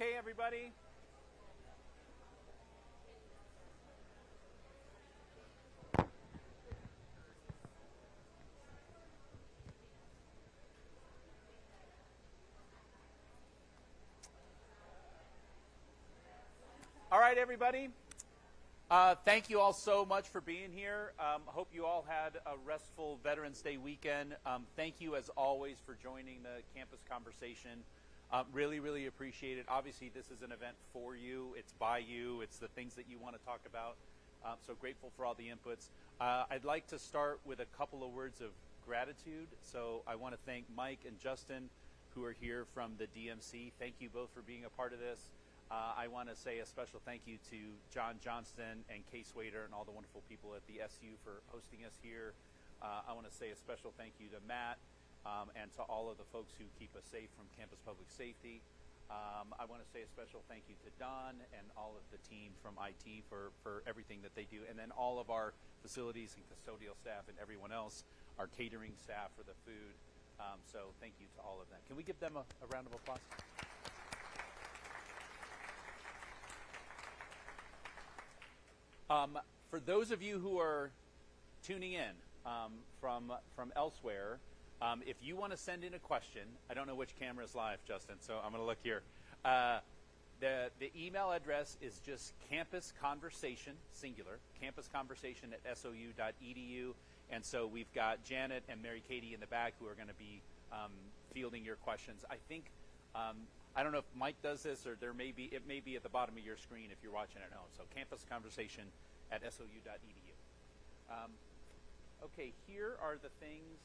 Okay, everybody? All right, everybody. Thank you all so much for being here. I hope you all had a restful Veterans Day weekend. Thank you, as always, for joining the campus conversation. Really appreciate it. Obviously, this is an event for you. It's by you. It's the things that you want to talk about. So grateful for all the inputs. I'd like to start with a couple of words of gratitude. So I want to thank Mike and Justin, who are here from the DMC. Thank you both for being a part of this. I want to say a special thank you to John Johnston and Kay Swader and all the wonderful people at the SU for hosting us here. I want to say a special thank you to Matt and to all of the folks who keep us safe from Campus Public Safety. I want to say a special thank you to Don and all of the team from IT for everything that they do, and then all of our facilities and custodial staff and everyone else, our catering staff for the food. So thank you to all of them. Can we give them a round of applause? For those of you who are tuning in from elsewhere, if you want to send in a question, I don't know which camera is live, Justin, so I'm going to look here. The email address is just campusconversation, singular, campusconversation@sou.edu. And so we've got Janet and Mary Katie in the back who are going to be fielding your questions. I think, I don't know if Mike does this, or it may be at the bottom of your screen if you're watching at home. So campusconversation@sou.edu. Okay, here are the things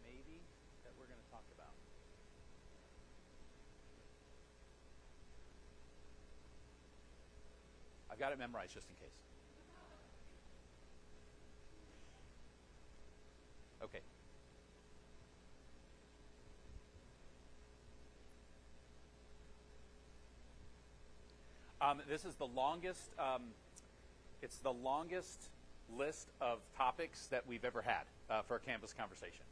maybe that we're going to talk about. I've got it memorized just in case. Okay. This is the longest. It's the longest list of topics that we've ever had for a campus conversation.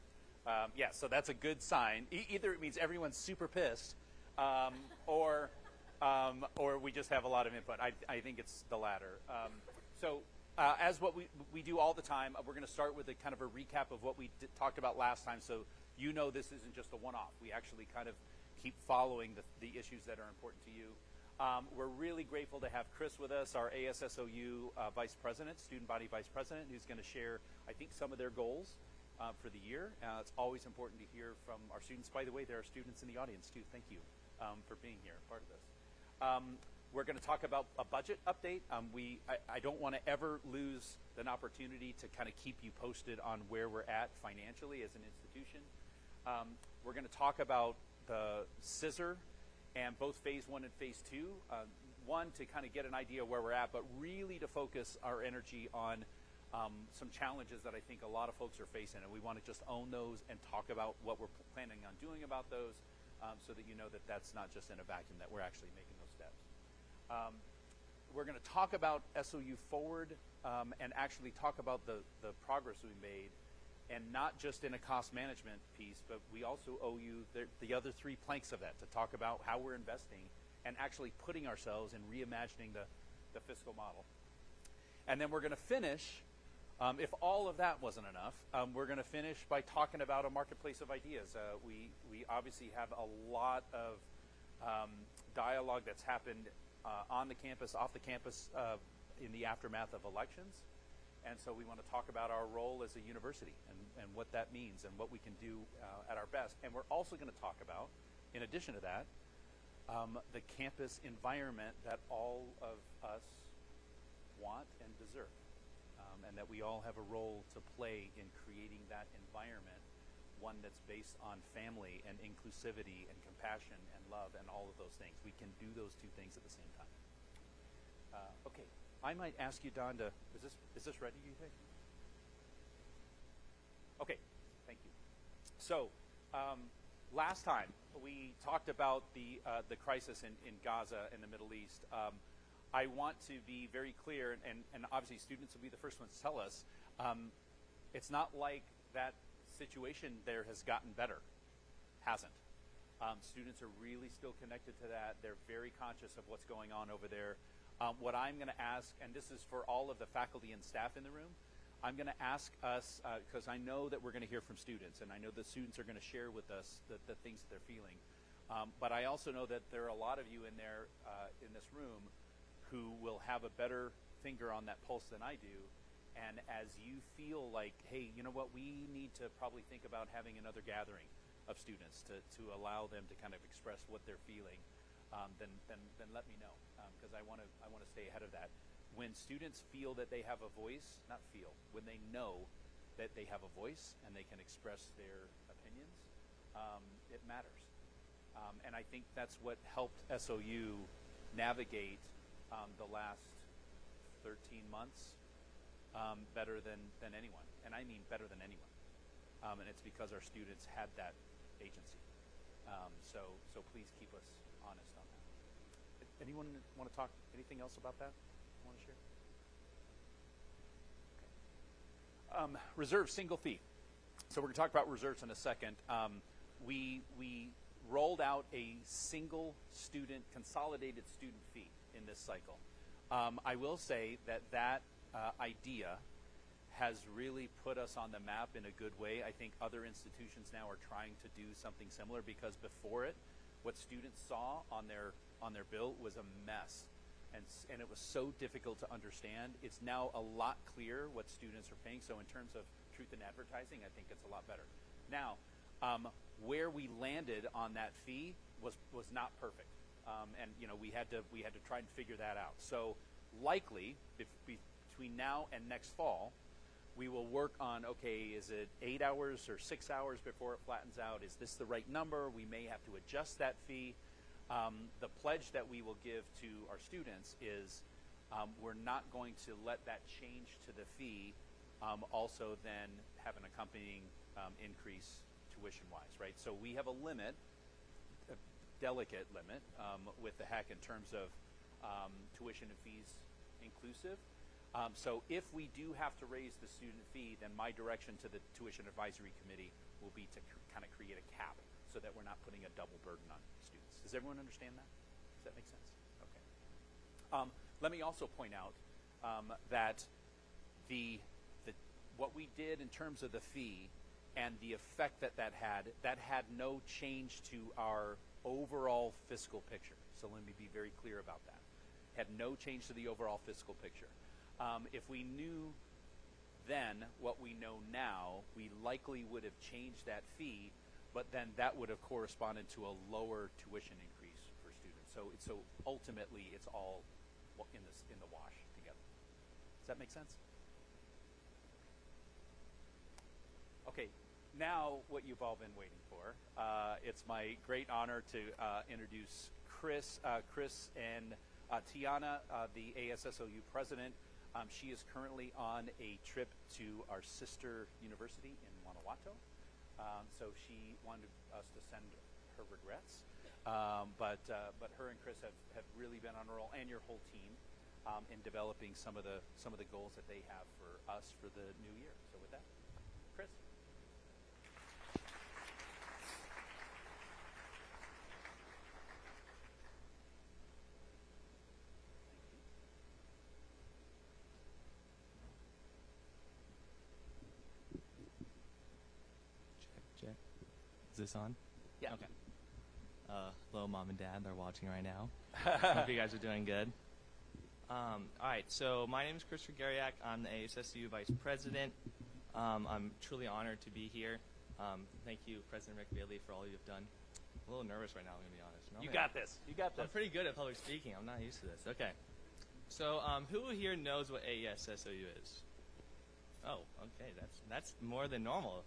Yeah, so that's a good sign. Either it means everyone's super pissed, or we just have a lot of input. I think it's the latter. As what we do all the time, we're going to start with a kind of a recap of what we talked about last time, so you know this isn't just a one-off. We actually kind of keep following the issues that are important to you. We're really grateful to have Chris with us, our ASSOU Vice President, Student Body Vice President, who's going to share, I think, some of their goals for the year. It's always important to hear from our students. By the way, there are students in the audience, too. Thank you for being here, part of this. We're going to talk about a budget update. I don't want to ever lose an opportunity to kind of keep you posted on where we're at financially as an institution. We're going to talk about the scissor and both phase 1 and phase 2. One, to kind of get an idea of where we're at, but really to focus our energy on some challenges that I think a lot of folks are facing, and we want to just own those and talk about what we're planning on doing about those, so that you know that that's not just in a vacuum, that we're actually making those steps. We're going to talk about SOU Forward and actually talk about the progress we made, and not just in a cost management piece, but we also owe you the other 3 planks of that, to talk about how we're investing and actually putting ourselves and reimagining the fiscal model. And then we're going to finish, if all of that wasn't enough, we're going to finish by talking about a marketplace of ideas. We obviously have a lot of dialogue that's happened on the campus, off the campus, in the aftermath of elections. And so we want to talk about our role as a university and what that means and what we can do at our best. And we're also going to talk about, in addition to that, the campus environment that all of us want and deserve, and that we all have a role to play in creating that environment, one that's based on family and inclusivity and compassion and love and all of those things. We can do those 2 things at the same time. Okay. I might ask you, Don, is this ready, do you think? Okay, thank you. So, last time we talked about the crisis in Gaza and the Middle East. I want to be very clear, and obviously students will be the first ones to tell us, it's not like that situation there has gotten better. Hasn't. Students are really still connected to that. They're very conscious of what's going on over there. What I'm going to ask, and this is for all of the faculty and staff in the room, I'm going to ask us, because I know that we're going to hear from students, and I know the students are going to share with us the things that they're feeling. But I also know that there are a lot of you in there, in this room, who will have a better finger on that pulse than I do. And as you feel like, hey, you know what, we need to probably think about having another gathering of students to allow them to kind of express what they're feeling, then let me know, because I want to stay ahead of that. When students feel that they have a voice, not feel, when they know that they have a voice and they can express their opinions, it matters. And I think that's what helped SOU navigate the last 13 months better than anyone. And I mean better than anyone. And it's because our students had that agency. So please keep us honest on that. Anyone want to talk anything else about that? Want to share? Okay. Reserve single fee. So we're going to talk about reserves in a second. We rolled out a single student, consolidated student fee in this cycle. I will say that idea has really put us on the map in a good way. I think other institutions now are trying to do something similar, because before it, what students saw on their bill was a mess. And it was so difficult to understand. It's now a lot clearer what students are paying. So in terms of truth in advertising, I think it's a lot better. Now, where we landed on that fee was not perfect, and we had to try and figure that out. So likely between now and next fall, we will work on, okay, is it 8 hours or 6 hours before it flattens out? Is this the right number? We may have to adjust that fee. The pledge that we will give to our students is we're not going to let that change to the fee also then have an accompanying increase tuition-wise, right? So we have a limit, a delicate limit with the HEC in terms of tuition and fees inclusive. So if we do have to raise the student fee, then my direction to the tuition advisory committee will be to kind of create a cap so that we're not putting a double burden on students. Does everyone understand that? Does that make sense? Okay. Let me also point out that what we did in terms of the fee and the effect that had no change to our overall fiscal picture. So let me be very clear about that. Had no change to the overall fiscal picture. If we knew then what we know now, we likely would have changed that fee, but then that would have corresponded to a lower tuition increase for students. So ultimately, it's all in the wash together. Does that make sense? Okay, now what you've all been waiting for. It's my great honor to introduce Chris and Tiana, the ASSOU president. She is currently on a trip to our sister university in Guanajuato. So she wanted us to send her regrets. But her and Chris have really been on a roll, and your whole team, in developing some of the goals that they have for us for the new year. So with that, Chris. Check. Is this on? Yeah. Okay. Hello, Mom and Dad. They're watching right now. Hope you guys are doing good. All right. So my name is Chris Gregoriak. I'm the ASSU Vice President. I'm truly honored to be here. Thank you, President Rick Bailey, for all you've done. I'm a little nervous right now, I'm going to be honest. You got this. You got this. I'm pretty good at public speaking. I'm not used to this. Okay. So who here knows what ASSOU is? Oh, okay. That's more than normal.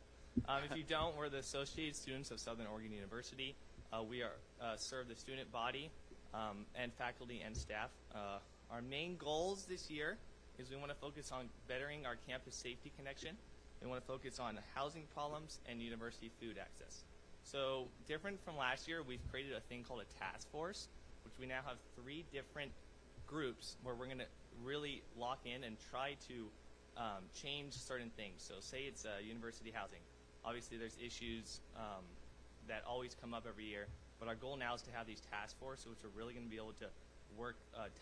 If you don't, we're the Associated Students of Southern Oregon University. We serve the student body and faculty and staff. Our main goals this year is we want to focus on bettering our campus safety connection. We want to focus on housing problems and university food access. So different from last year, we've created a thing called a task force, which we now have 3 different groups where we're going to really lock in and try to change certain things. So say it's university housing. Obviously, there's issues that always come up every year. But our goal now is to have these task forces, which are really going to be able to work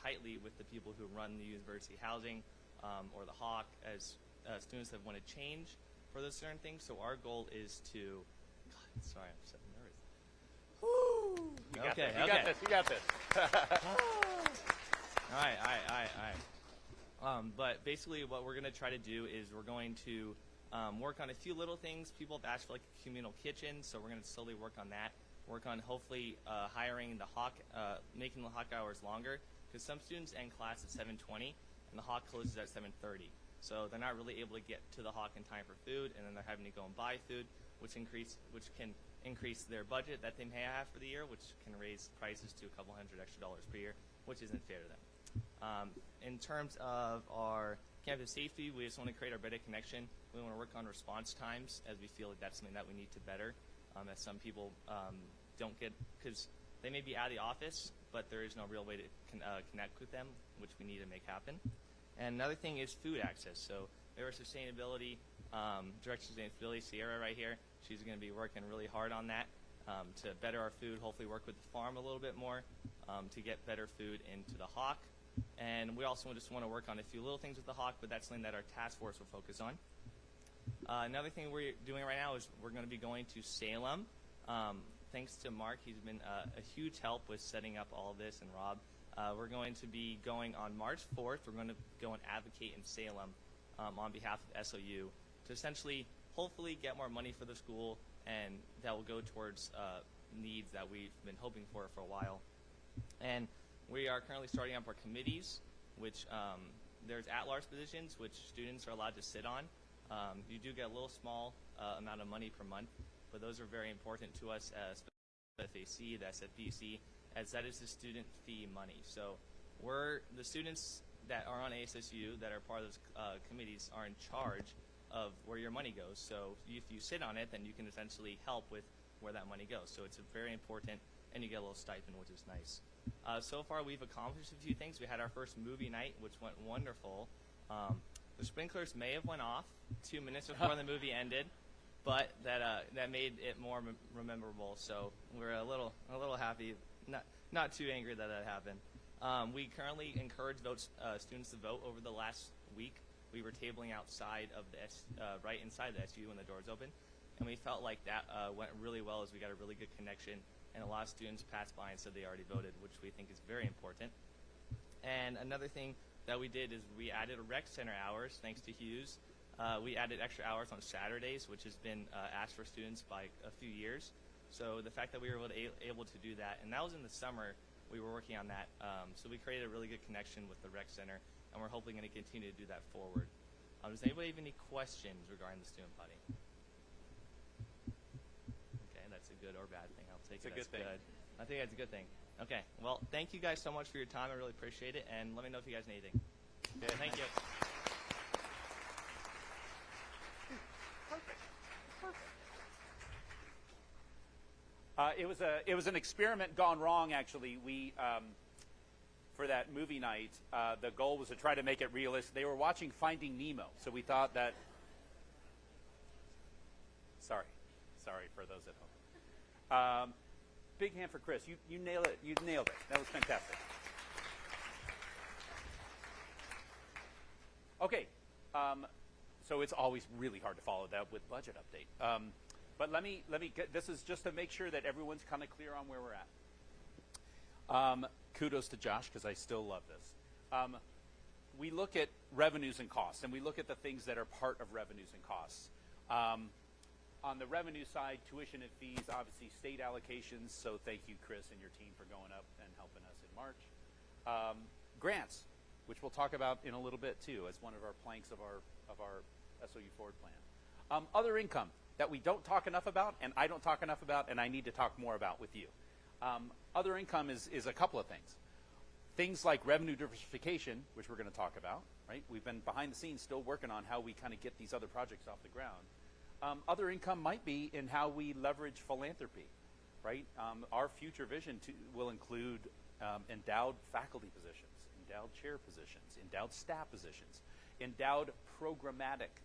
tightly with the people who run the university housing or the Hawk as students that want to change for those certain things. So our goal is to, God, sorry, I'm so nervous. Woo! You got Okay, this. You got this. You got this. All right. But basically what we're going to try to do is we're going to work on a few little things. People have asked for like a communal kitchen, so we're going to slowly work on that. Work on hopefully hiring the Hawk, making the Hawk hours longer, because some students end class at 7:20 and the Hawk closes at 7:30. So they're not really able to get to the Hawk in time for food, and then they're having to go and buy food, which can increase their budget that they may have for the year, which can raise prices to a couple $100 extra per year, which isn't fair to them. In terms of our campus safety, we just want to create our better connection. We want to work on response times, as we feel like that's something that we need to better, as some people don't get, because they may be out of the office, but there is no real way to connect with them, which we need to make happen. And another thing is food access. So we have our sustainability, Director of Sustainability, Sierra right here. She's going to be working really hard on that to better our food, hopefully work with the farm a little bit more to get better food into the Hawk. And we also just want to work on a few little things with the Hawk, but that's something that our task force will focus on. Another thing we're doing right now is we're going to be going to Salem. Thanks to Mark, he's been a huge help with setting up all of this, and Rob. We're going to be going on March 4th. We're going to go and advocate in Salem on behalf of SOU to essentially, hopefully, get more money for the school, and that will go towards needs that we've been hoping for a while. And we are currently starting up our committees, which there's at-large positions, which students are allowed to sit on. You do get a little small amount of money per month, but those are very important to us as the FAC, the SFPC, as that is the student fee money. So the students that are on ASSU that are part of those committees are in charge of where your money goes. So if you sit on it, then you can essentially help with where that money goes. So it's very important, and you get a little stipend, which is nice. So far, we've accomplished a few things. We had our first movie night, which went wonderful. The sprinklers may have went off 2 minutes before the movie ended, but that made it more memorable. So we're a little happy, not too angry that happened. We currently encourage students to vote over the last week. We were tabling outside of right inside the SU when the doors open, and we felt like that went really well, as we got a really good connection, and a lot of students passed by and said they already voted, which we think is very important. And another thing that we did is we added rec center hours, thanks to Hughes. We added extra hours on Saturdays, which has been asked for students by a few years. So the fact that we were able to do that, and that was in the summer, we were working on that. So we created a really good connection with the rec center, and we're hopefully going to continue to do that forward. Does anybody have any questions regarding the student body? Okay, that's a good or bad thing. I'll take it as good. I think that's a good thing. Okay, well, thank you guys so much for your time. I really appreciate it, and let me know if you guys need anything. Okay. Thank you. It was an experiment gone wrong, actually. We for that movie night, the goal was to try to make it realistic. They were watching Finding Nemo, so we thought that. Sorry for those at home. Big hand for Chris. You nailed it. You nailed it. That was fantastic. Okay, so it's always really hard to follow that with budget update. But let me get, this is just to make sure that everyone's kind of clear on where we're at. Kudos to Josh, because I still love this. We look at revenues and costs, and we look at the things that are part of revenues and costs. On the revenue side, tuition and fees, obviously state allocations, so thank you, Chris, and your team for going up and helping us in March. Grants, which we'll talk about in a little bit too, as one of our planks of our SOU Forward plan. Other income that we don't talk enough about, and I don't talk enough about, and I need to talk more about with you. Other income is a couple of things. Things like revenue diversification, which we're going to talk about, right? We've been behind the scenes still working on how we kind of get these other projects off the ground. Other income might be in how we leverage philanthropy, right? Our future vision will include endowed faculty positions, endowed chair positions, endowed staff positions, endowed programmatic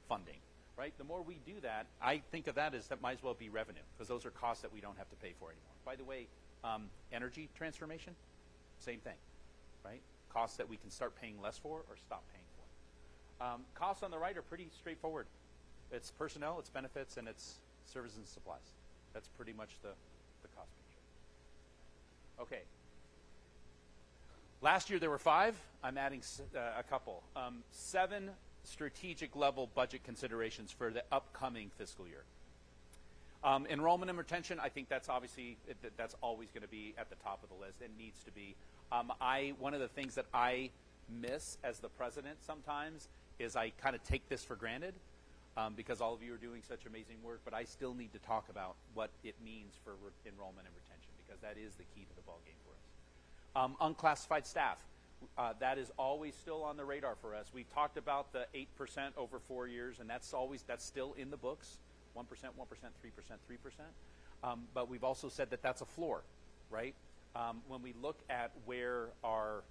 funding, right? The more we do that, I think of that as that might as well be revenue, because those are costs that we don't have to pay for anymore. By the way, energy transformation, same thing, right? Costs that we can start paying less for or stop paying for. Costs on the right are pretty straightforward. It's personnel, it's benefits, and it's services and supplies. That's pretty much the cost picture. Okay. Last year there were 5. I'm adding a couple. 7 strategic level budget considerations for the upcoming fiscal year. Enrollment and retention, I think that's obviously, that's always going to be at the top of the list. It needs to be. One of the things that I miss as the president sometimes is I kind of take this for granted because all of you are doing such amazing work, but I still need to talk about what it means for enrollment and retention, because that is the key to the ballgame for us. Unclassified staff. That is always still on the radar for us. We've talked about the 8% over 4 years, and that's still in the books. 1%, 1%, 3%, 3%. But we've also said that that's a floor, right? When we look at where our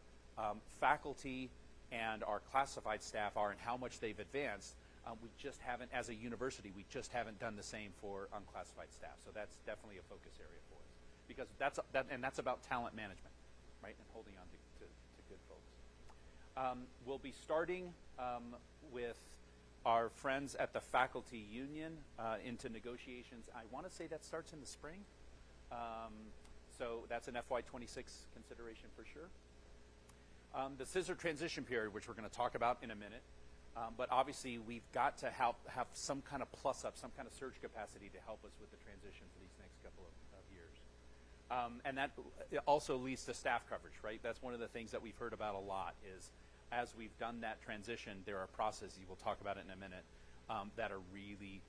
faculty and our classified staff are and how much they've advanced, we just haven't, as a university, we just haven't done the same for unclassified staff. So that's definitely a focus area for us, because that's about talent management, right, and holding on to good folks. We'll be starting with our friends at the faculty union into negotiations. I want to say that starts in the spring. So that's an FY26 consideration for sure. The scissor transition period, which we're going to talk about in a minute. But obviously, we've got to have some kind of plus up, some kind of surge capacity to help us with the transition for these next couple of years. And that also leads to staff coverage, right? That's one of the things that we've heard about a lot is, as we've done that transition, there are processes, we'll talk about it in a minute, that are really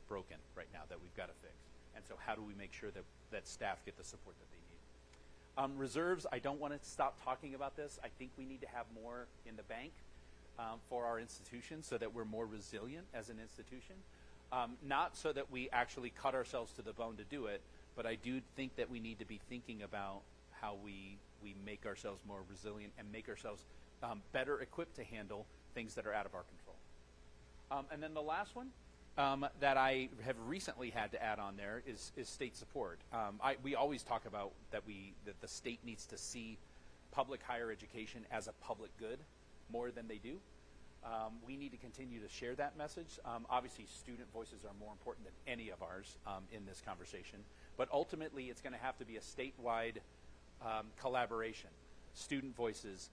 broken right now that we've got to fix. And so how do we make sure that staff get the support that they need? Reserves, I don't want to stop talking about this. I think we need to have more in the bank for our institution so that we're more resilient as an institution. Not so that we actually cut ourselves to the bone to do it, but I do think that we need to be thinking about how we make ourselves more resilient and make ourselves better equipped to handle things that are out of our control. And then the last one that I have recently had to add on there is state support. We always talk about that the state needs to see public higher education as a public good more than they do. We need to continue to share that message. Obviously, student voices are more important than any of ours in this conversation. But ultimately, it's going to have to be a statewide collaboration. Student voices,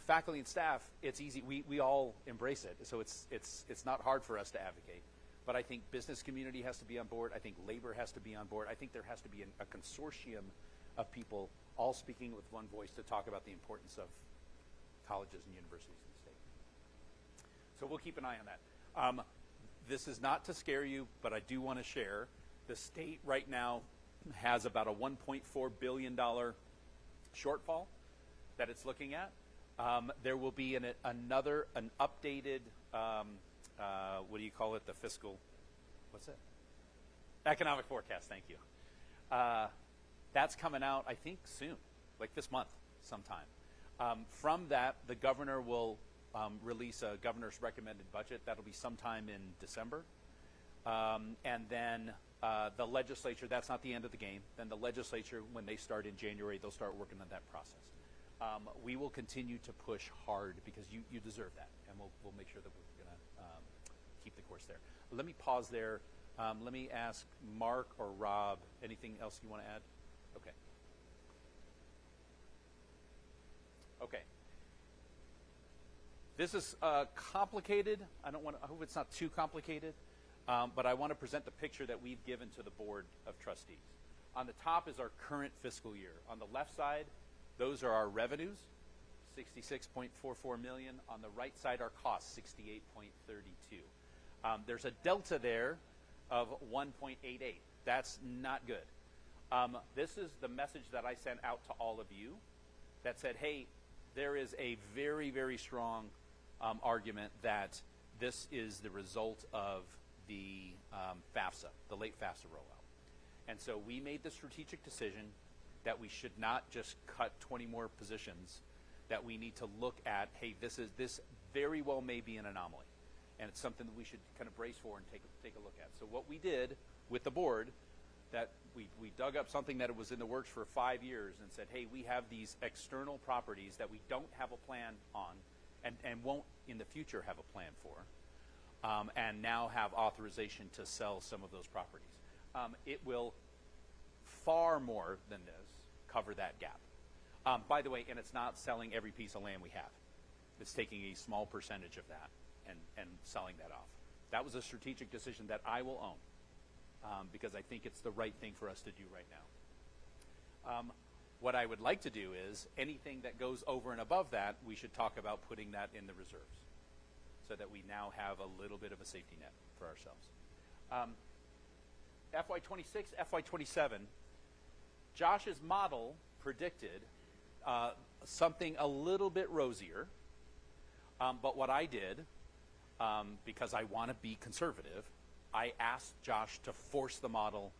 faculty and staff, it's easy. We all embrace it. So it's not hard for us to advocate. But I think business community has to be on board. I think labor has to be on board. I think there has to be a consortium of people all speaking with one voice to talk about the importance of colleges and universities in the state. So we'll keep an eye on that. This is not to scare you, but I do want to share. The state right now has about a $1.4 billion shortfall that it's looking at. There will be an updated, what do you call it, the fiscal, what's it? Economic forecast, thank you. That's coming out, I think, soon, like this month sometime. From that, the governor will release a governor's recommended budget. That'll be sometime in December. And then the legislature, that's not the end of the game. Then the legislature, when they start in January, they'll start working on that process. We will continue to push hard because you deserve that, and we'll make sure that we're going to keep the course there. Let me pause there. Let me ask Mark or Rob, anything else you want to add? Okay. Okay. This is complicated. I hope it's not too complicated, but I want to present the picture that we've given to the Board of Trustees. On the top is our current fiscal year. On the left side, those are our revenues, $66.44 million. On the right side, our costs, $68.32. There's a delta there of 1.88. That's not good. This is the message that I sent out to all of you that said, hey, there is a very, very strong argument that this is the result of the FAFSA, the late FAFSA rollout. And so we made the strategic decision that we should not just cut 20 more positions, that we need to look at, hey, this very well may be an anomaly. and it's something that we should kind of brace for and take a look at. So what we did with the board, that we dug up something that was in the works for 5 years and said, hey, we have these external properties that we don't have a plan on and won't in the future have a plan for, and now have authorization to sell some of those properties. It will far more than this cover that gap. By the way, and it's not selling every piece of land we have. It's taking a small percentage of that and selling that off. That was a strategic decision that I will own, because I think it's the right thing for us to do right now. What I would like to do is anything that goes over and above that, we should talk about putting that in the reserves so that we now have a little bit of a safety net for ourselves. FY26, FY27, Josh's model predicted something a little bit rosier, but what I did, because I want to be conservative, I asked Josh to force the model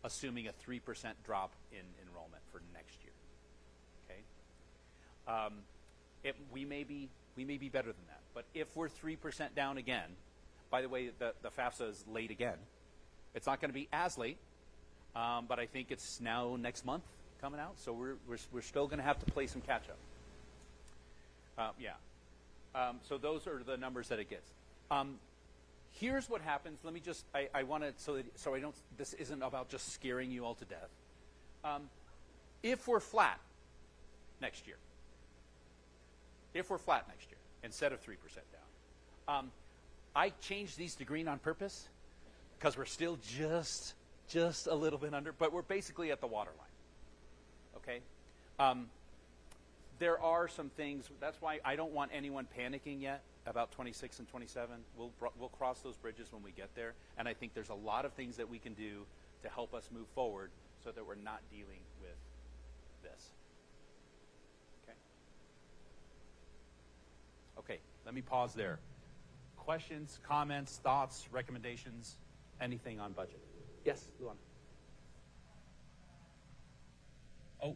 assuming a 3% drop in enrollment for next year. Okay, we may be better than that, but if we're 3% down again, by the way, the FAFSA is late again. It's not going to be as late, but I think it's now next month coming out, so we're still going to have to play some catch up. So those are the numbers that it gets. Here's what happens. Let me just, I want to, so I don't, this isn't about just scaring you all to death. If we're flat next year, instead of 3% down, I changed these to green on purpose because we're still just a little bit under, but we're basically at the water line. Okay? There are some things, that's why I don't want anyone panicking yet about 26 and 27. We'll cross those bridges when we get there, and I think there's a lot of things that we can do to help us move forward so that we're not dealing with this. Okay? Okay, let me pause there. Questions, comments, thoughts, recommendations, anything on budget? Yes, Luana. Oh,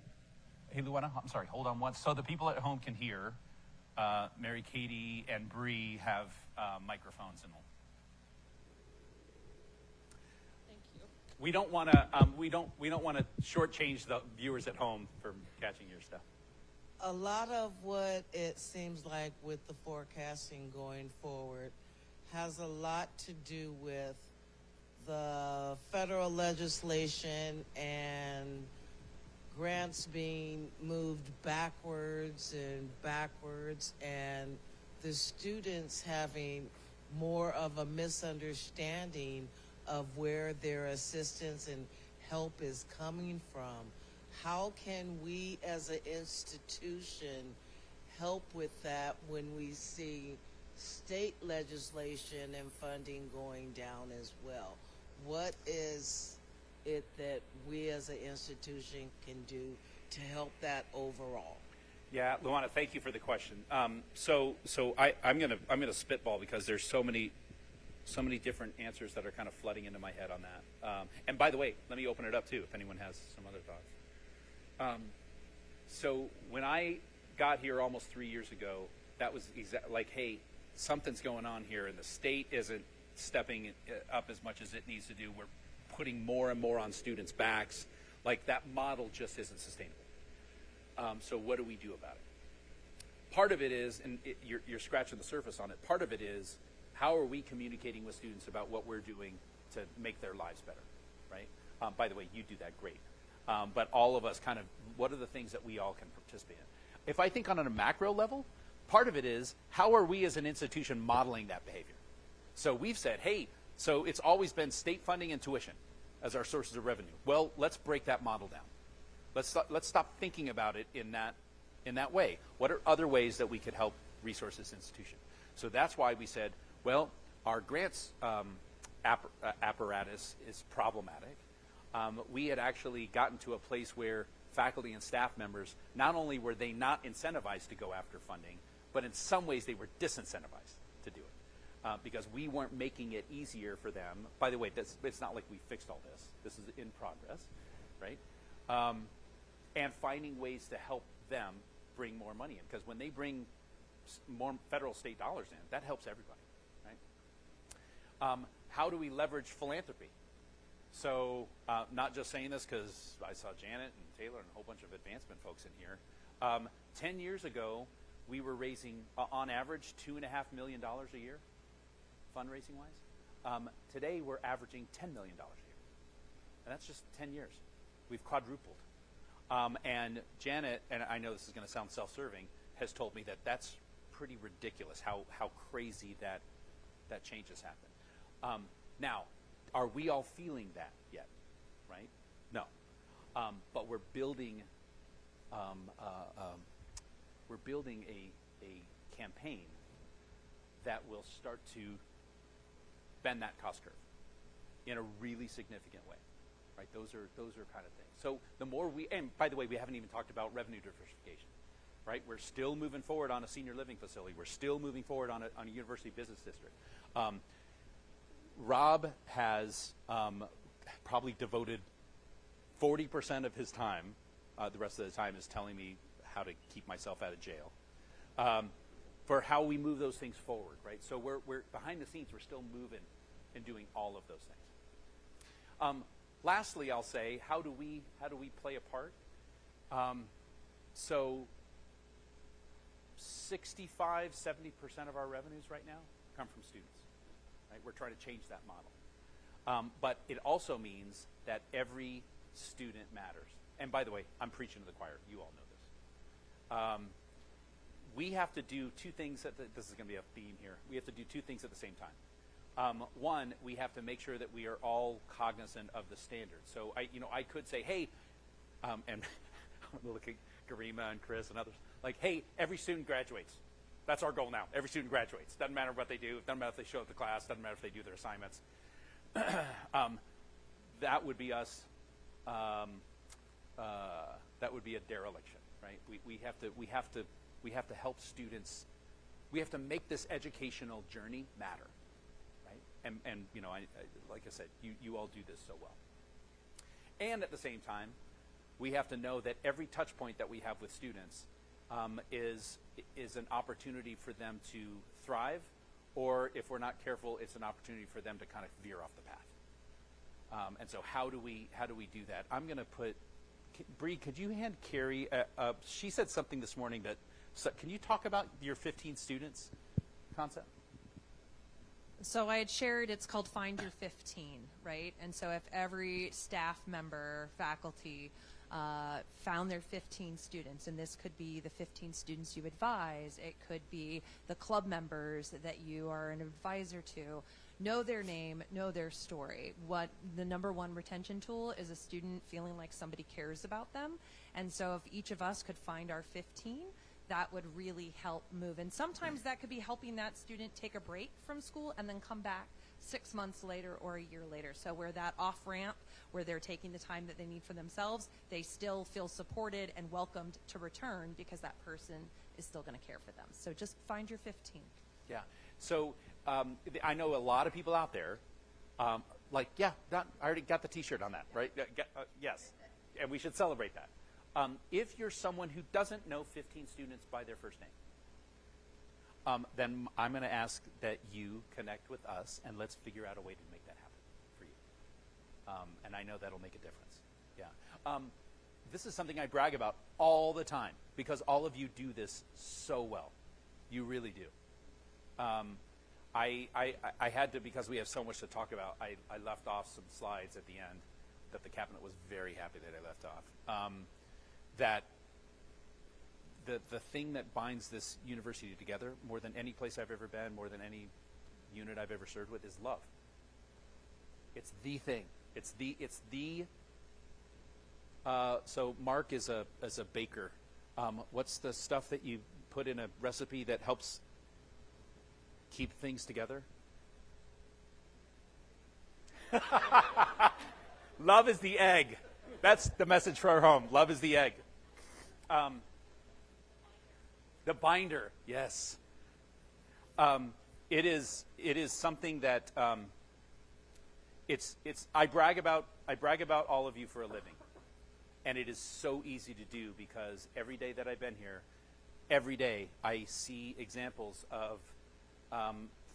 hey, Luana, I'm sorry, hold on once. So the people at home can hear, Mary Katie and Bree have microphones and Thank you. we don't want to shortchange the viewers at home for catching your stuff. A lot of what it seems like with the forecasting going forward has a lot to do with the federal legislation and grants being moved backwards and the students having more of a misunderstanding of where their assistance and help is coming from. How can we as an institution help with that when we see state legislation and funding going down as well? What is it that we as an institution can do to help that overall? Yeah, Luana, thank you for the question. So I'm gonna spitball because there's so many different answers that are kind of flooding into my head on that. And by the way, let me open it up too if anyone has some other thoughts. So when I got here almost 3 years ago, that was like, hey, something's going on here, and the state isn't stepping up as much as it needs to do. We're putting more and more on students' backs. Like, that model just isn't sustainable. So what do we do about it? Part of it is, and you're scratching the surface on it, part of it is, how are we communicating with students about what we're doing to make their lives better, right? By the way, you do that great. But all of us kind of, what are the things that we all can participate in? If I think on a macro level, part of it is, how are we as an institution modeling that behavior? So we've said, hey, so it's always been state funding and tuition as our sources of revenue. Well, let's break that model down. Let's stop thinking about it in that way. What are other ways that we could help resource this institution? So that's why we said, well, our grants apparatus is problematic. We had actually gotten to a place where faculty and staff members, not only were they not incentivized to go after funding, but in some ways they were disincentivized to do it because we weren't making it easier for them. By the way, it's not like we fixed all this. This is in progress, right? And finding ways to help them bring more money in, because when they bring more federal state dollars in, that helps everybody, right? How do we leverage philanthropy? So not just saying this because I saw Janet and Taylor and a whole bunch of advancement folks in here. 10 years ago, we were raising, on average, $2.5 million a year, fundraising-wise. Today, we're averaging $10 million a year. And that's just 10 years. We've quadrupled. And Janet, and I know this is going to sound self-serving, has told me that that's pretty ridiculous, how crazy that change has happened. Now, are we all feeling that yet? Right? No. But we're building a campaign that will start to bend that cost curve in a really significant way. Right? Those are kind of things. So the more and by the way, we haven't even talked about revenue diversification. Right? We're still moving forward on a senior living facility. We're still moving forward on a university business district. Rob has probably devoted 40% of his time. The rest of the time is telling me how to keep myself out of jail. For how we move those things forward, right? So we're behind the scenes. We're still moving and doing all of those things. Lastly, I'll say, how do we play a part? So 65, 70% of our revenues right now come from students. Right? We're trying to change that model. But it also means that every student matters. And by the way, I'm preaching to the choir. You all know this. We have to do two things. This is going to be a theme here. We have to do two things at the same time. One, we have to make sure that we are all cognizant of the standards. So I could say, hey, and look at Garima and Chris and others, like, hey, every student graduates. That's our goal now. Every student graduates. Doesn't matter what they do. Doesn't matter if they show up to class. Doesn't matter if they do their assignments. That would be us. That would be a dereliction, right? We have to help students. We have to make this educational journey matter, right? And like I said, you all do this so well. And at the same time, we have to know that every touch point that we have with students is an opportunity for them to thrive, or if we're not careful, it's an opportunity for them to kind of veer off the path. And so how do we do that? I'm going to put, Bree, could you hand Carrie, she said something this morning that, can you talk about your 15 students concept? So I had shared it's called Find Your 15, right? And so if every staff member, faculty, found their 15 students, and this could be the 15 students you advise, it could be the club members that you are an advisor to, know their name, know their story. What the number one retention tool is a student feeling like somebody cares about them. And so if each of us could find our 15, that would really help move. And sometimes that could be helping that student take a break from school and then come back 6 months later or a year later. So where that off ramp, where they're taking the time that they need for themselves, they still feel supported and welcomed to return because that person is still going to care for them. So just find your 15. Yeah. So I know a lot of people out there, I already got the T-shirt on that, right? Yes. And we should celebrate that. If you're someone who doesn't know 15 students by their first name, then I'm going to ask that you connect with us and let's figure out a way to make that happen for you. And I know that'll make a difference. Yeah. This is something I brag about all the time because all of you do this so well. You really do. I had to, because we have so much to talk about, I left off some slides at the end that the cabinet was very happy that I left off. That the thing that binds this university together more than any place I've ever been, more than any unit I've ever served with, is love. It's the thing. So Mark is a baker. What's the stuff that you put in a recipe that helps keep things together? Love is the egg. That's the message for our home. Love is the egg. The binder, yes. It is something that I brag about all of you for a living, and it is so easy to do because every day that I've been here, every day I see examples of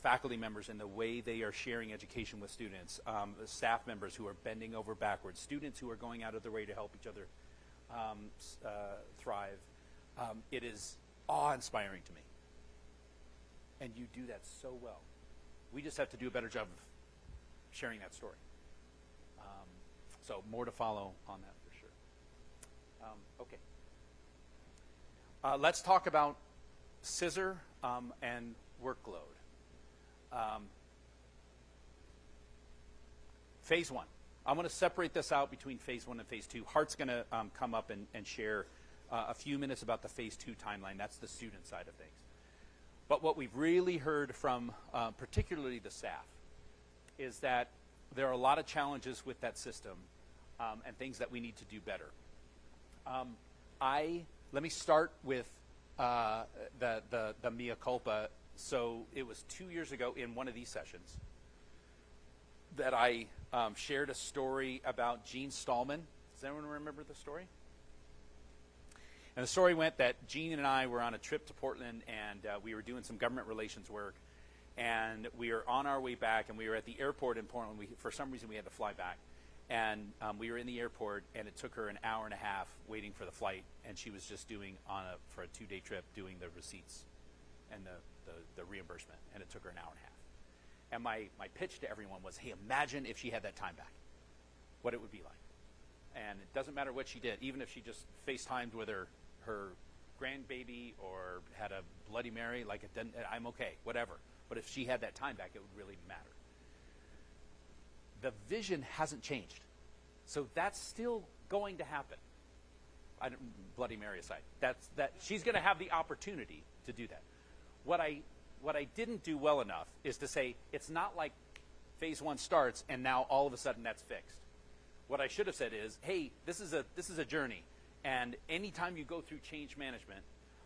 faculty members and the way they are sharing education with students, staff members who are bending over backwards, students who are going out of their way to help each other thrive. It is awe-inspiring to me. And you do that so well. We just have to do a better job of sharing that story. So more to follow on that for sure. Okay. Let's talk about scissor and workload. Phase 1. I'm going to separate this out between Phase 1 and Phase 2. Hart's going to come up and share a few minutes about the Phase 2 timeline. That's the student side of things. But what we've really heard from particularly the staff is that there are a lot of challenges with that system and things that we need to do better. Let me start with the mea culpa. So it was 2 years ago in one of these sessions that I shared a story about Gene Stallman. Does anyone remember the story? And the story went that Gene and I were on a trip to Portland, and we were doing some government relations work, and we were on our way back, and we were at the airport in Portland. For some reason, we had to fly back. And we were in the airport, and it took her an hour and a half waiting for the flight, and she was just doing, for a 2-day trip, doing the receipts and the reimbursement, and it took her an hour and a half. And my pitch to everyone was, hey, imagine if she had that time back, what it would be like. And it doesn't matter what she did, even if she just FaceTimed with her grandbaby or had a Bloody Mary, like it didn't, I'm okay, whatever. But if she had that time back, it would really matter. The vision hasn't changed. So that's still going to happen. Bloody Mary aside, that she's going to have the opportunity to do that. What I didn't do well enough is to say it's not like Phase 1 starts and now all of a sudden that's fixed. What I should have said is, hey, this is a journey, and anytime you go through change management.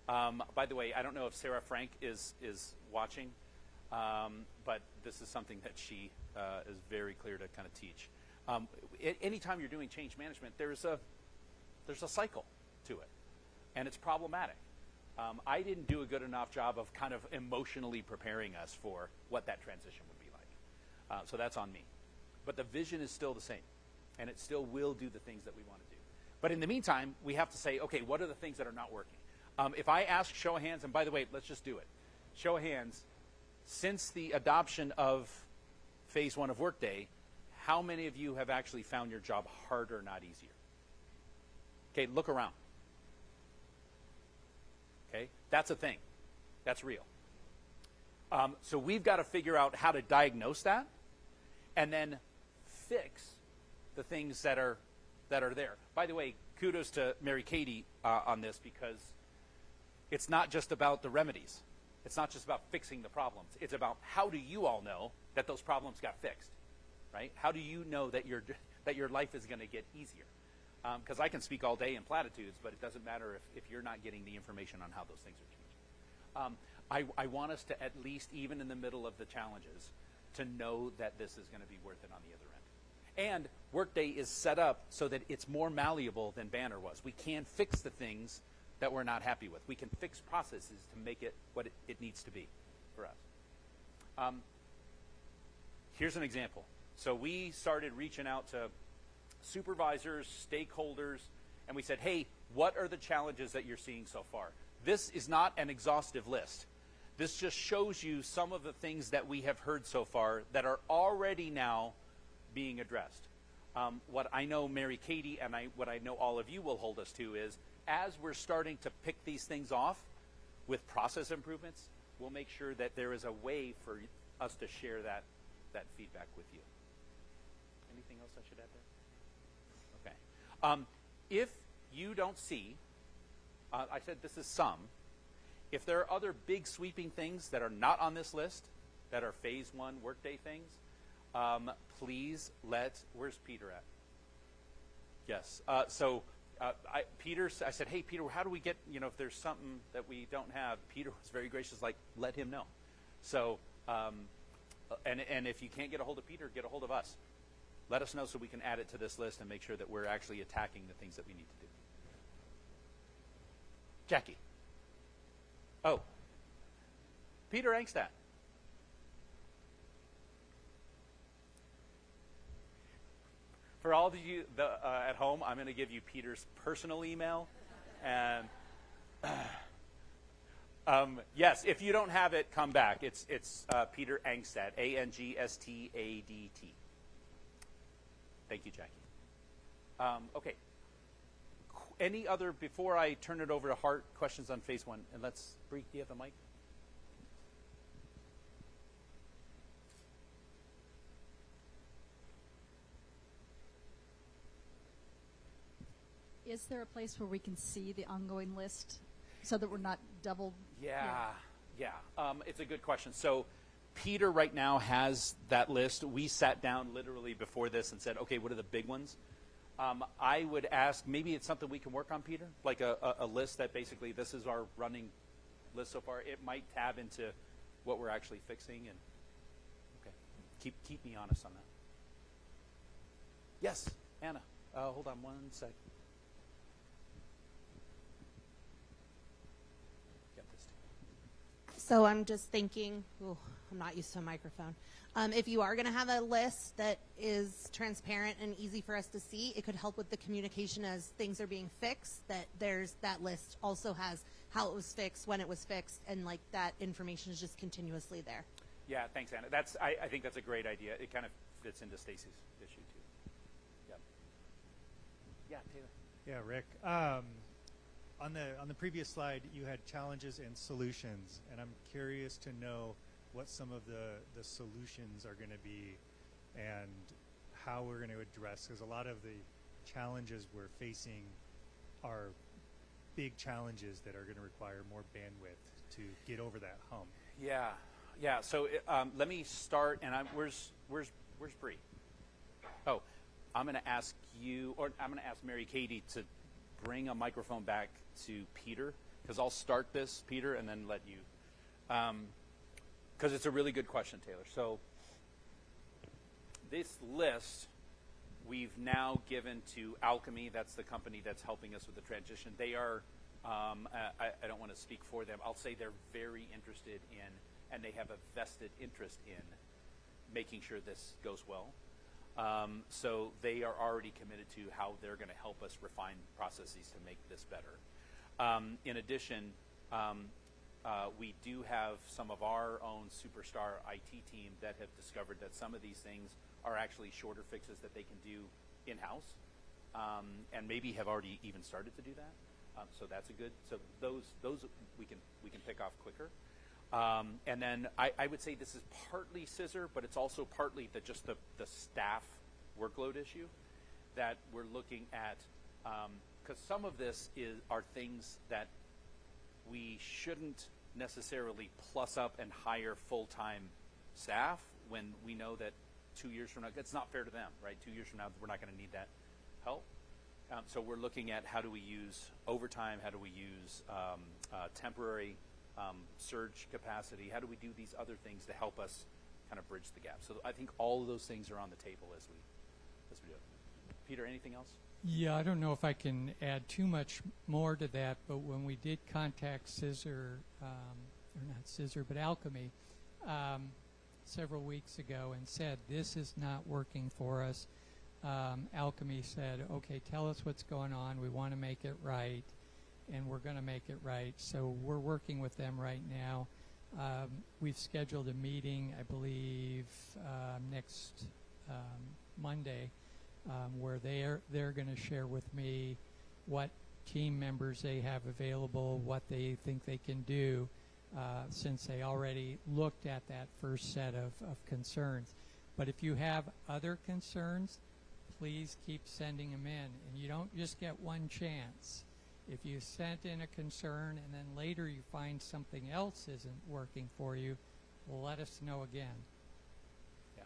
By the way, I don't know if Sarah Frank is watching, but this is something that she is very clear to kind of teach. Anytime you're doing change management, there's a cycle to it, and it's problematic. I didn't do a good enough job of kind of emotionally preparing us for what that transition would be like. So that's on me. But the vision is still the same, and it still will do the things that we want to do. But in the meantime, we have to say, okay, what are the things that are not working? If I ask show of hands, and by the way, let's just do it. Show of hands, since the adoption of Phase 1 of Workday, how many of you have actually found your job harder, not easier? Okay, look around. Okay, that's a thing. That's real. So we've got to figure out how to diagnose that and then fix the things that are there. By the way, kudos to Mary Katie on this, because it's not just about the remedies. It's not just about fixing the problems. It's about how do you all know that those problems got fixed, right? How do you know that your life is going to get easier? Because I can speak all day in platitudes, but it doesn't matter if you're not getting the information on how those things are changing. I want us to at least, even in the middle of the challenges, to know that this is going to be worth it on the other end. And Workday is set up so that it's more malleable than Banner was. We can fix the things that we're not happy with. We can fix processes to make it what it needs to be for us. Here's an example. So we started reaching out to supervisors, stakeholders, and we said, hey, what are the challenges that you're seeing so far? This is not an exhaustive list. This just shows you some of the things that we have heard so far that are already now being addressed. What I know Mary Katie and what I know all of you will hold us to is, as we're starting to pick these things off with process improvements, we'll make sure that there is a way for us to share that feedback with you. Anything else I should add there? Okay. If you don't see, I said this is some. If there are other big sweeping things that are not on this list, that are Phase 1 Workday things, please where's Peter at? Yes. Peter, I said, hey, Peter, how do we get, if there's something that we don't have? Peter was very gracious, like, let him know. So, and if you can't get a hold of Peter, get a hold of us. Let us know so we can add it to this list and make sure that we're actually attacking the things that we need to do. Jackie. Oh. Peter Angstadt. For all of you at home, I'm going to give you Peter's personal email. And yes, if you don't have it, come back. It's Peter Angstad, Angstadt. Thank you, Jackie. Okay. Any other, before I turn it over to Hart, questions on phase one? And let's, Bree, do you have the mic? Is there a place where we can see the ongoing list so that we're not double? Yeah. It's a good question. So Peter right now has that list. We sat down literally before this and said, okay, what are the big ones? I would ask, maybe it's something we can work on, Peter, like a list that basically this is our running list so far. It might tab into what we're actually fixing. And okay, keep me honest on that. Yes, Anna. Hold on one sec. So I'm just thinking, ooh, I'm not used to a microphone. If you are going to have a list that is transparent and easy for us to see, it could help with the communication as things are being fixed, that that list also has how it was fixed, when it was fixed, and like that information is just continuously there. Yeah, thanks, Anna. I think that's a great idea. It kind of fits into Stacy's issue too. Yep. Yeah, Taylor. Yeah, Rick. On the previous slide, you had challenges and solutions, and I'm curious to know what some of the solutions are going to be and how we're going to address, because a lot of the challenges we're facing are big challenges that are going to require more bandwidth to get over that hump. Yeah. So let me start, and where's Bree? Oh, I'm going to ask you, or I'm going to ask Mary Katie to bring a microphone back to Peter, because I'll start this, Peter, and then let you, because it's a really good question, Taylor. So this list we've now given to Alchemy. That's the company that's helping us with the transition. They are, I don't want to speak for them. I'll say they're very interested in, and they have a vested interest in making sure this goes well. So they are already committed to how they're going to help us refine processes to make this better. In addition, we do have some of our own superstar IT team that have discovered that some of these things are actually shorter fixes that they can do in-house, and maybe have already even started to do that. So that's a good. So those we can pick off quicker. And then I would say this is partly scissor, but it's also partly just the staff workload issue that we're looking at, because some of this are things that we shouldn't necessarily plus up and hire full-time staff when we know that 2 years from now, it's not fair to them, right? 2 years from now, we're not going to need that help. So we're looking at how do we use overtime, how do we use temporary surge capacity, how do we do these other things to help us kind of bridge the gap. So I think all of those things are on the table as we do it. Peter, anything else? Yeah, I don't know if I can add too much more to that, but when we did contact Scissor, or not Scissor, but Alchemy, several weeks ago and said, this is not working for us, Alchemy said, okay, tell us what's going on. We want to make it right, and we're going to make it right. So we're working with them right now. We've scheduled a meeting, I believe, next Monday, where they're going to share with me what team members they have available, what they think they can do, since they already looked at that first set of concerns. But if you have other concerns, please keep sending them in. And you don't just get one chance. If you sent in a concern and then later you find something else isn't working for you, let us know again. Yeah.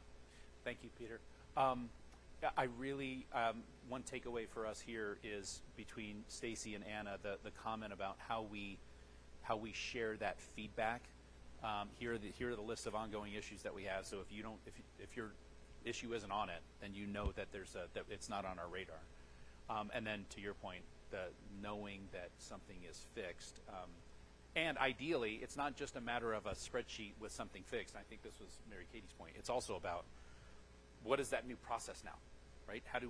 Thank you, Peter. I really, one takeaway for us here is between Stacy and Anna, the comment about how we share that feedback. Here are the list of ongoing issues that we have. So if your issue isn't on it, then you know that that it's not on our radar. And then to your point, the knowing that something is fixed, and ideally, it's not just a matter of a spreadsheet with something fixed. I think this was Mary Katie's point. It's also about what is that new process now, right? How do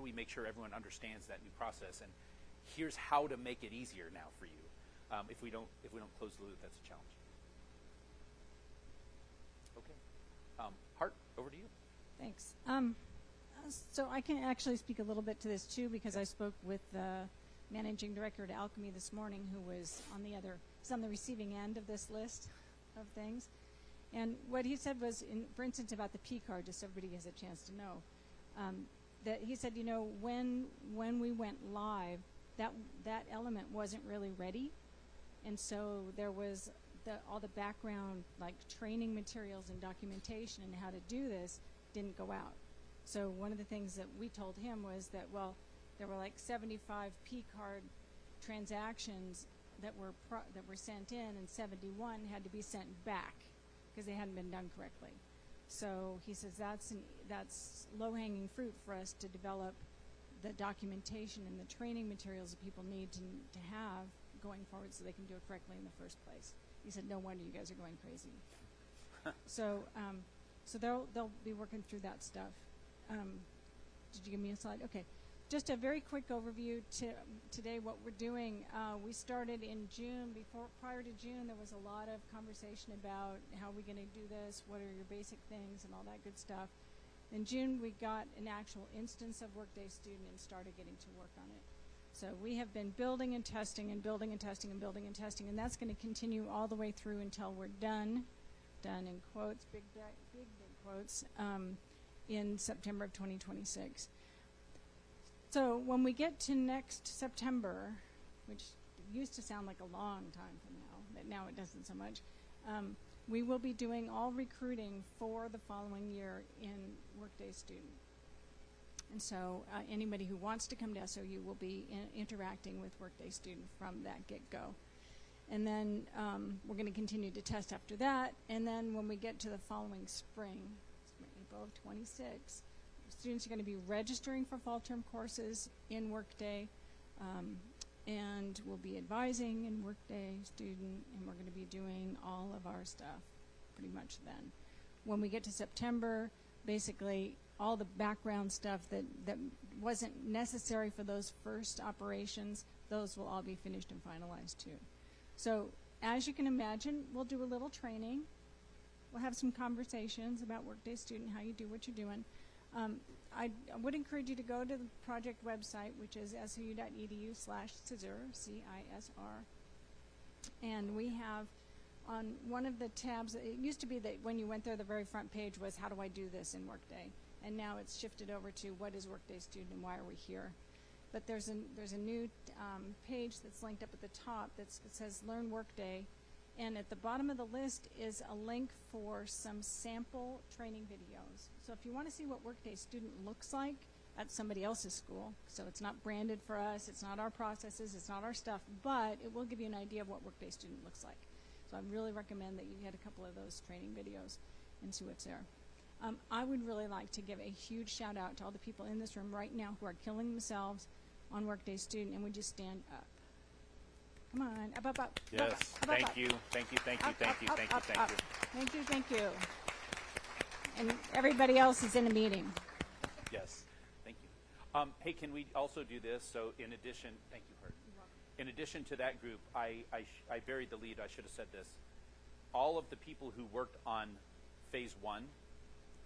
we make sure everyone understands that new process? And here's how to make it easier now for you. If we don't close the loop, that's a challenge. Okay, Hart, over to you. Thanks. So I can actually speak a little bit to this too, because I spoke with the managing director at Alchemy this morning, who was on the receiving end of this list of things. And what he said was, for instance, about the P card, just so everybody has a chance to know, that he said, when we went live, that element wasn't really ready, and so there was all the background, like training materials and documentation and how to do this didn't go out. So one of the things that we told him was that, well, there were like 75 P card transactions that were sent in, and 71 had to be sent back because they hadn't been done correctly. So he says that's low-hanging fruit for us to develop the documentation and the training materials that people need to have going forward so they can do it correctly in the first place. He said, no wonder you guys are going crazy. So they'll be working through that stuff. Did you give me a slide? Okay. Just a very quick overview today what we're doing. We started in June. Prior to June, there was a lot of conversation about how we're going to do this, what are your basic things, and all that good stuff. In June, we got an actual instance of Workday Student and started getting to work on it. So we have been building and testing and building and testing and building and testing, and that's going to continue all the way through until we're done in quotes, big quotes, in September of 2026. So when we get to next September, which used to sound like a long time from now, but now it doesn't so much, we will be doing all recruiting for the following year in Workday Student. And so anybody who wants to come to SOU will be interacting with Workday Student from that get-go. And then we're going to continue to test after that. And then when we get to the following spring, April of 26, students are going to be registering for fall term courses in Workday, and we'll be advising in Workday Student, and we're going to be doing all of our stuff pretty much then. When we get to September, basically all the background stuff that wasn't necessary for those first operations, those will all be finished and finalized too. So as you can imagine, we'll do a little training. We'll have some conversations about Workday Student, how you do what you're doing. I would encourage you to go to the project website, which is sou.edu/CISR, CISR. And we have on one of the tabs, it used to be that when you went there, the very front page was, how do I do this in Workday? And now it's shifted over to, what is Workday Student and why are we here? But there's a new page that's linked up at the top that says Learn Workday. And at the bottom of the list is a link for some sample training videos. So if you want to see what Workday Student looks like at somebody else's school, so it's not branded for us, it's not our processes, it's not our stuff, but it will give you an idea of what Workday Student looks like. So I really recommend that you get a couple of those training videos and see what's there. I would really like to give a huge shout out to all the people in this room right now who are killing themselves on Workday Student, and would you stand up? Come on, up, up, up. Yes, up, up, thank up, you, thank you, thank you, up, thank up, you, up, thank you, up, thank up. you. Thank you, thank you. And everybody else is in a meeting. Yes, thank you. Hey, can we also do this? So in addition, thank you, Hart. In addition to that group, I buried the lead. I should have said this. All of the people who worked on phase 1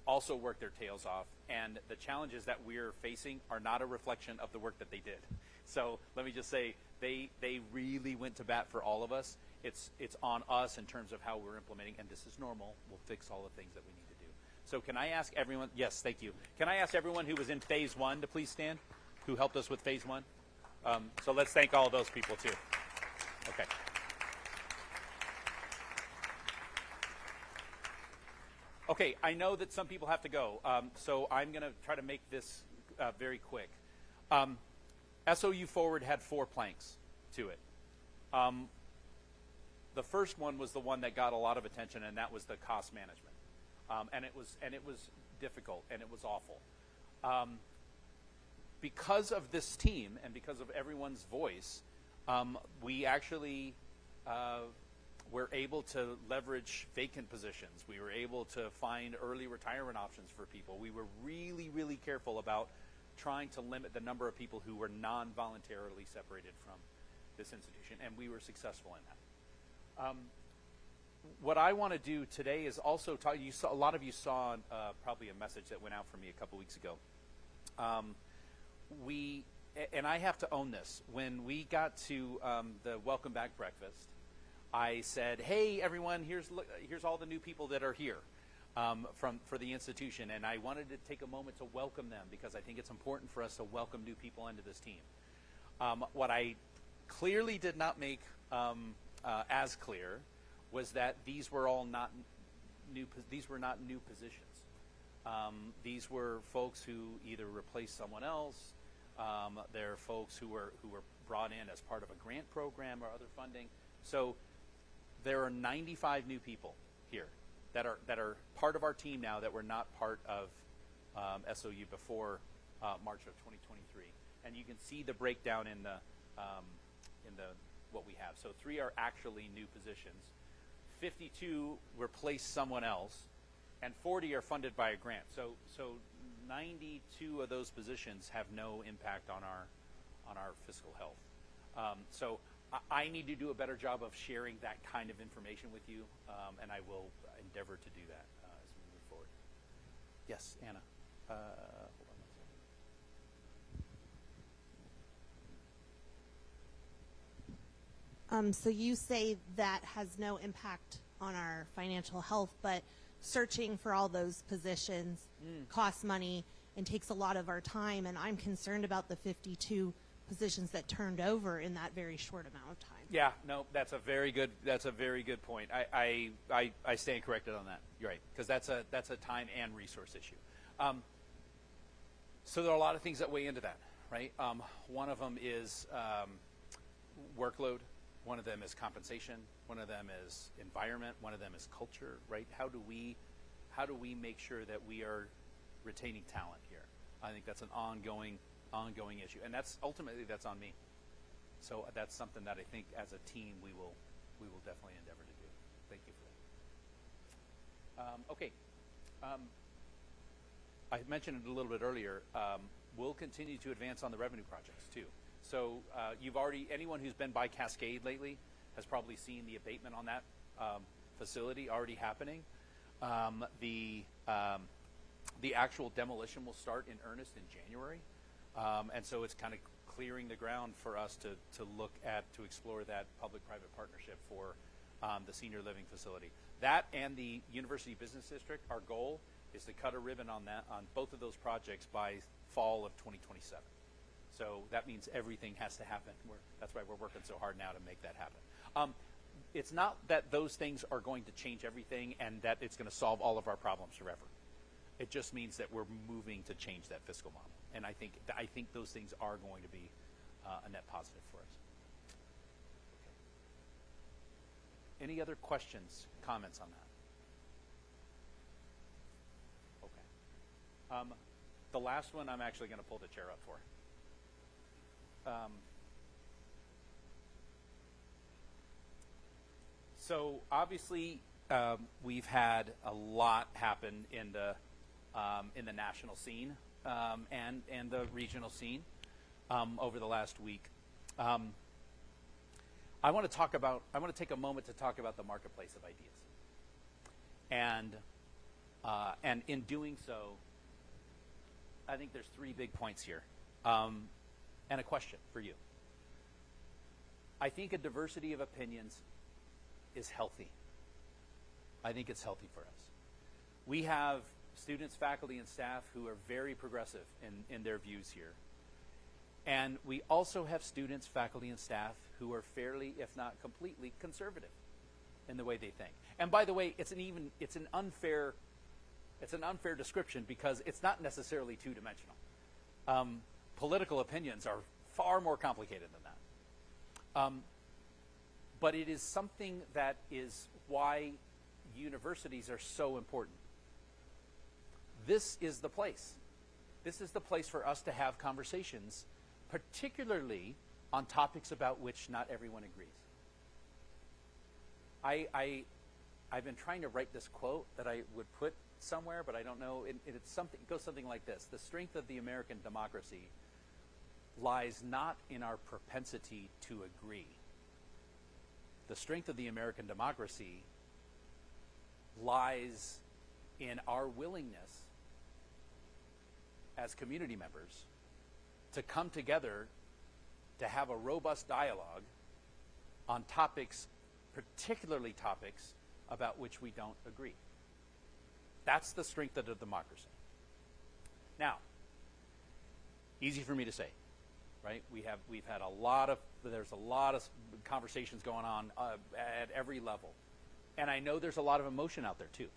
also worked their tails off, and the challenges that we're facing are not a reflection of the work that they did. So let me just say, they really went to bat for all of us. It's on us in terms of how we're implementing, and this is normal. We'll fix all the things that we need to do. So can I ask everyone, yes, thank you. Can I ask everyone who was in phase 1 to please stand, who helped us with phase 1? So let's thank all of those people too. Okay. Okay, I know that some people have to go, so I'm going to try to make this very quick. SOU Forward had 4 planks to it. The first one was the one that got a lot of attention, and that was the cost management. And it was difficult, and it was awful. Because of this team and because of everyone's voice, we actually we're able to leverage vacant positions. We were able to find early retirement options for people. We were really, really careful about trying to limit the number of people who were non-voluntarily separated from this institution, and we were successful in that. What I want to do today is also talk. A lot of you saw probably a message that went out for me a couple weeks ago. And I have to own this. When we got to the welcome back breakfast, I said, "Hey, everyone! Here's all the new people that are here for the institution," and I wanted to take a moment to welcome them because I think it's important for us to welcome new people into this team. What I clearly did not make as clear was that these were all not new. These were not new positions. These were folks who either replaced someone else. They're folks who were brought in as part of a grant program or other funding. So there are 95 new people here that are part of our team now that were not part of SOU before March of 2023. And you can see the breakdown in the what we have. So 3 are actually new positions. 52 replace someone else, and 40 are funded by a grant. So 92 of those positions have no impact on our fiscal health. So I need to do a better job of sharing that kind of information with you, and I will endeavor to do that as we move forward. Yes, Anna. Hold on one second. So you say that has no impact on our financial health, but searching for all those positions costs money and takes a lot of our time, and I'm concerned about the 52 positions that turned over in that very short amount of time. Yeah, no, that's a very good point. I stand corrected on that. You're right, because that's a time and resource issue. So there are a lot of things that weigh into that, right? One of them is workload. One of them is compensation. One of them is environment. One of them is culture, right? How do we make sure that we are retaining talent here? I think that's an ongoing issue, and that's ultimately on me. So that's something that I think as a team we will definitely endeavor to do. Thank you for that. Okay. I mentioned it a little bit earlier. We'll continue to advance on the revenue projects too. So anyone who's been by Cascade lately has probably seen the abatement on that facility already happening. The actual demolition will start in earnest in January, and so it's kind of clearing the ground for us to explore that public-private partnership for the senior living facility. That and the University Business District, our goal is to cut a ribbon on both of those projects by fall of 2027. So that means everything has to happen. That's why we're working so hard now to make that happen. It's not that those things are going to change everything and that it's going to solve all of our problems forever. It just means that we're moving to change that fiscal model. And I think those things are going to be a net positive for us. Okay. Any other questions, comments on that? Okay. The last one I'm actually going to pull the chair up for. So obviously we've had a lot happen in the national scene and the regional scene over the last week. I want to take a moment to talk about the marketplace of ideas, and in doing so, I think there's 3 big points here. And a question for you. I think a diversity of opinions is healthy. I think it's healthy for us. We have students, faculty, and staff who are very progressive in their views here. And we also have students, faculty, and staff who are fairly, if not completely, conservative in the way they think. And by the way, it's an unfair description because it's not necessarily two-dimensional. Political opinions are far more complicated than that. But it is something that is why universities are so important. This is the place. This is the place for us to have conversations, particularly on topics about which not everyone agrees. I've been trying to write this quote that I would put somewhere, but I don't know. It's something. It goes something like this: the strength of the American democracy lies not in our propensity to agree. The strength of the American democracy lies in our willingness as community members to come together to have a robust dialogue on topics, particularly topics about which we don't agree. That's the strength of the democracy. Now, easy for me to say, right? We've had there's a lot of conversations going on at every level, and I know there's a lot of emotion out there too.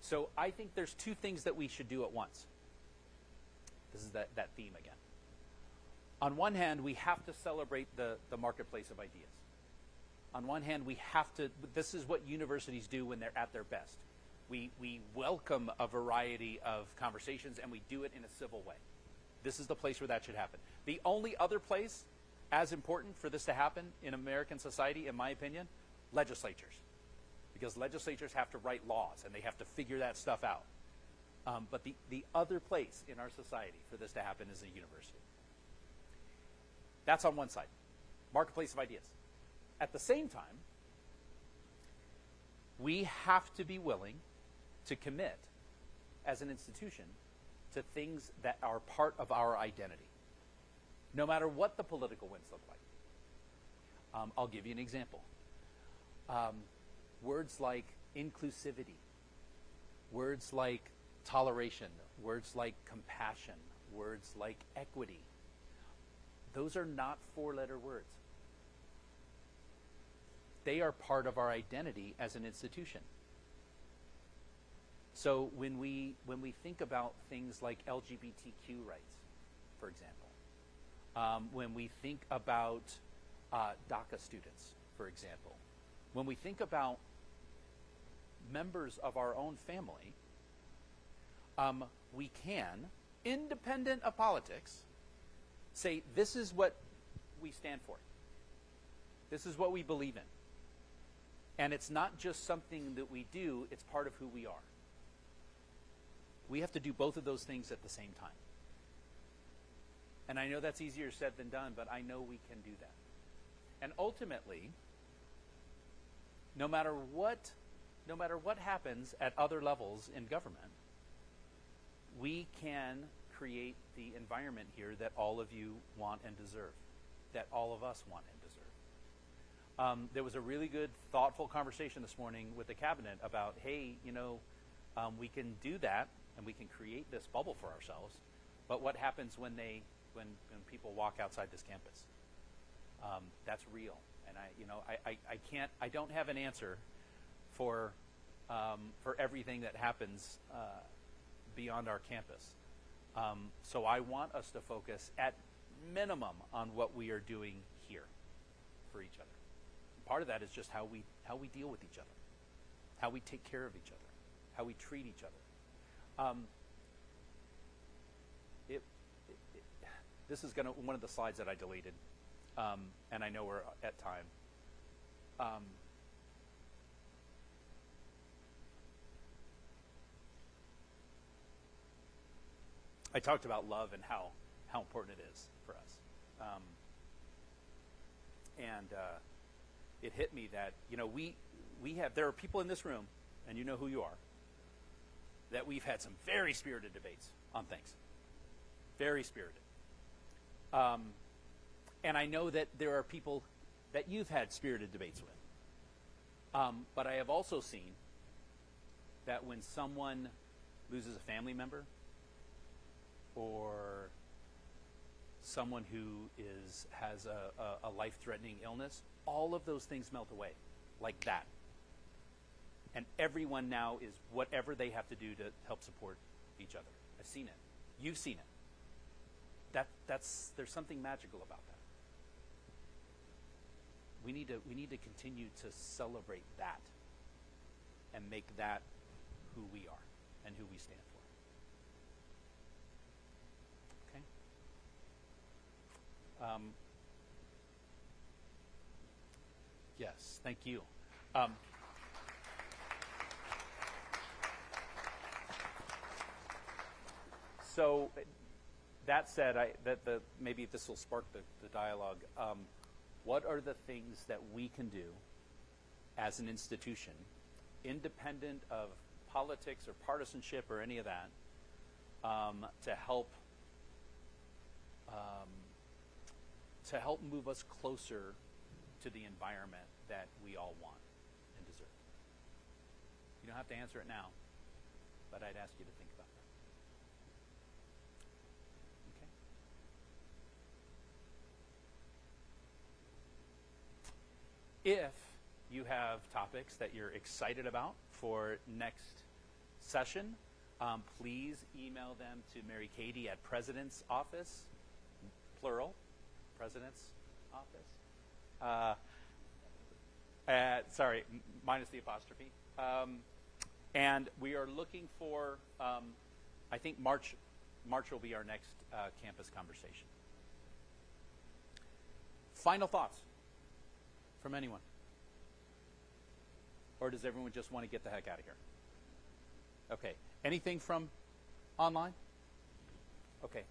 So I think there's two things that we should do at once. This is that theme again. On one hand, we have to celebrate the marketplace of ideas. On one hand, we have to, this is what universities do when they're at their best. We welcome a variety of conversations, and we do it in a civil way. This is the place where that should happen. The only other place as important for this to happen in American society, in my opinion, legislatures. Because legislatures have to write laws, and they have to figure that stuff out. But the other place in our society for this to happen is a university. That's on one side, marketplace of ideas. At the same time, we have to be willing to commit as an institution to things that are part of our identity, no matter what the political winds look like. I'll give you an example. Words like inclusivity, words like toleration, words like compassion, words like equity, those are not four-letter words. They are part of our identity as an institution. So when we think about things like LGBTQ rights, for example, when we think about DACA students, for example, when we think about members of our own family, we can, independent of politics, say this is what we stand for. This is what we believe in. And it's not just something that we do, it's part of who we are. We have to do both of those things at the same time. And I know that's easier said than done, but I know we can do that. And ultimately, no matter what happens at other levels in government, we can create the environment here that all of you want and deserve, that all of us want and deserve. There was a really good, thoughtful conversation this morning with the cabinet about, hey, we can do that and we can create this bubble for ourselves, but what happens when people walk outside this campus? That's real, and I don't have an answer for everything that happens beyond our campus. So I want us to focus at minimum on what we are doing here for each other. Part of that is just how we deal with each other, how we take care of each other, how we treat each other. This is one of the slides that I deleted, and I know we're at time. I talked about love and how important it is for us. And it hit me that, there are people in this room, and you know who you are, that we've had some very spirited debates on things. Very spirited. And I know that there are people that you've had spirited debates with. But I have also seen that when someone loses a family member, or someone who has a life-threatening illness, all of those things melt away like that. And everyone now is whatever they have to do to help support each other. I've seen it. You've seen it. There's something magical about that. We need to continue to celebrate that and make that who we are and who we stand for. Yes, thank you. So that said, maybe this will spark the dialogue. What are the things that we can do as an institution, independent of politics or partisanship or any of that, to help move us closer to the environment that we all want and deserve? You don't have to answer it now, but I'd ask you to think about that. Okay. If you have topics that you're excited about for next session, please email them to Mary Katie at President's Office, plural, President's Office. Minus the apostrophe. And we are looking for, I think March will be our next campus conversation. Final thoughts from anyone? Or does everyone just want to get the heck out of here? Okay. Anything from online? Okay.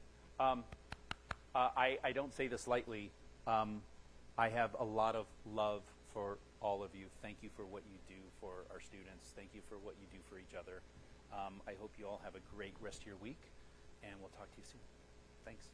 I don't say this lightly. I have a lot of love for all of you. Thank you for what you do for our students. Thank you for what you do for each other. I hope you all have a great rest of your week, and we'll talk to you soon. Thanks.